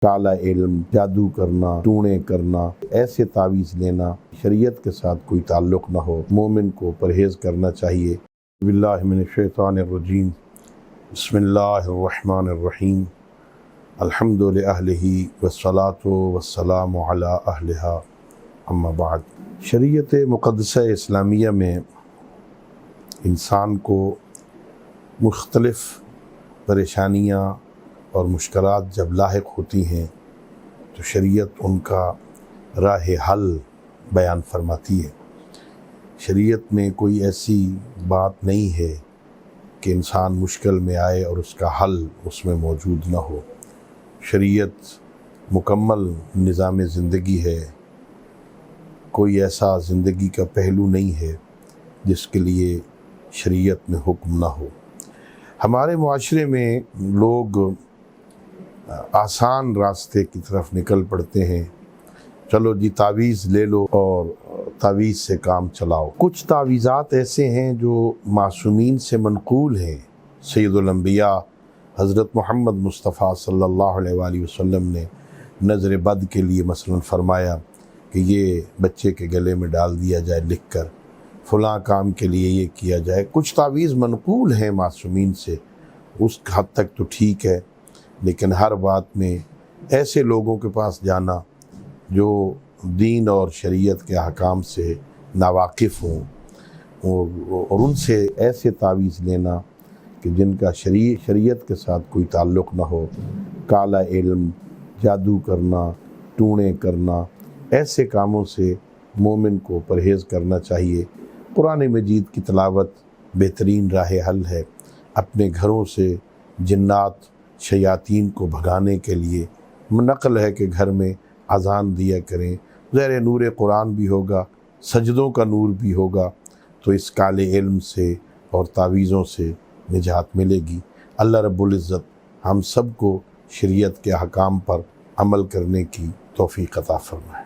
کالا علم، جادو کرنا، ٹونے کرنا، ایسے تعویذ لینا شریعت کے ساتھ کوئی تعلق نہ ہو، مومن کو پرہیز کرنا چاہیے۔ باللہ من الشیطان الرجیم، بسم اللہ الرحمن الرحیم، الحمد لأہلہ والصلاة والسلام علی اہلہا، اما بعد۔ شریعت مقدسہ اسلامیہ میں انسان کو مختلف پریشانیاں اور مشکلات جب لاحق ہوتی ہیں تو شریعت ان کا راہ حل بیان فرماتی ہے۔ شریعت میں کوئی ایسی بات نہیں ہے کہ انسان مشکل میں آئے اور اس کا حل اس میں موجود نہ ہو۔ شریعت مکمل نظام زندگی ہے، کوئی ایسا زندگی کا پہلو نہیں ہے جس کے لیے شریعت میں حکم نہ ہو۔ ہمارے معاشرے میں لوگ آسان راستے کی طرف نکل پڑتے ہیں، چلو جی تعویذ لے لو اور تعویذ سے کام چلاؤ۔ کچھ تعویذات ایسے ہیں جو معصومین سے منقول ہیں۔ سید الانبیاء حضرت محمد مصطفیٰ صلی اللہ علیہ وآلہ وسلم نے نظر بد کے لیے مثلا فرمایا کہ یہ بچے کے گلے میں ڈال دیا جائے لکھ کر، فلاں کام کے لیے یہ کیا جائے۔ کچھ تعویذ منقول ہیں معصومین سے، اس حد تک تو ٹھیک ہے، لیکن ہر بات میں ایسے لوگوں کے پاس جانا جو دین اور شریعت کے احکام سے ناواقف ہوں اور ان سے ایسے تعویذ لینا کہ جن کا شریعت کے ساتھ کوئی تعلق نہ ہو، کالا علم، جادو کرنا، ٹونے کرنا، ایسے کاموں سے مومن کو پرہیز کرنا چاہیے۔ قرآن مجید کی تلاوت بہترین راہ حل ہے۔ اپنے گھروں سے جنات شیاطین کو بھگانے کے لیے نقل ہے کہ گھر میں اذان دیا کریں، ظاہر نور قرآن بھی ہوگا، سجدوں کا نور بھی ہوگا، تو اس کالے علم سے اور تعویذوں سے نجات ملے گی۔ اللہ رب العزت ہم سب کو شریعت کے احکام پر عمل کرنے کی توفیق عطا فرمائے۔